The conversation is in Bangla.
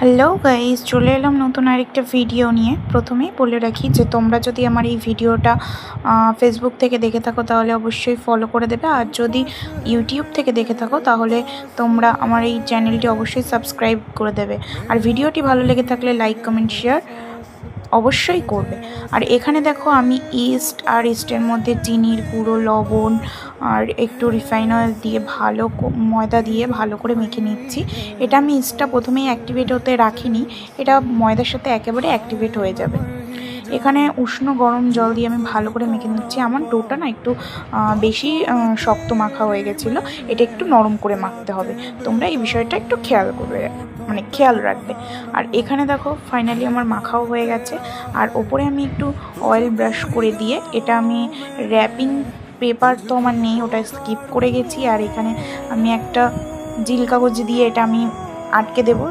হ্যালো গাইস, চলে এলাম নতুন আরেকটা ভিডিও নিয়ে। প্রথমেই বলে রাখি যে তোমরা যদি আমার এই ভিডিওটা ফেসবুক থেকে দেখে থাকো তাহলে অবশ্যই ফলো করে দেবে, আর যদি ইউটিউব থেকে দেখে থাকো তাহলে তোমরা আমার এই চ্যানেলটি অবশ্যই সাবস্ক্রাইব করে দেবে। আর ভিডিওটি ভালো লেগে থাকলে লাইক কমেন্ট শেয়ার অবশ্যই করবে। আর এখানে দেখো আমি ইস্টের মধ্যে চিনির গুঁড়ো, লবণ আর একটু রিফাইন অয়েল দিয়ে ময়দা দিয়ে ভালো করে মেখে নিচ্ছি। এটা আমি ইস্টটা প্রথমেই অ্যাক্টিভেট হতে রাখিনি, এটা ময়দার সাথে একেবারে অ্যাক্টিভেট হয়ে যাবে। এখানে উষ্ণ গরম জল দিয়ে আমি ভালো করে মেখে নিচ্ছি। আমার ডোটা না একটু বেশি শক্ত মাখা হয়ে গেছিলো, এটা একটু নরম করে মাখতে হবে। তোমরা এই বিষয়টা একটু খেয়াল রাখবে। আর এখানে দেখো ফাইনালি আমার মাখাও হয়ে গেছে। আর ওপরে আমি একটু অয়েল ব্রাশ করে দিয়ে, এটা আমি র্যাপিং পেপার তো আমার নেই, ওটা স্কিপ করে গেছি। আর এখানে আমি একটা জিল কাগজ দিয়ে এটা আমি আটকে দেবো,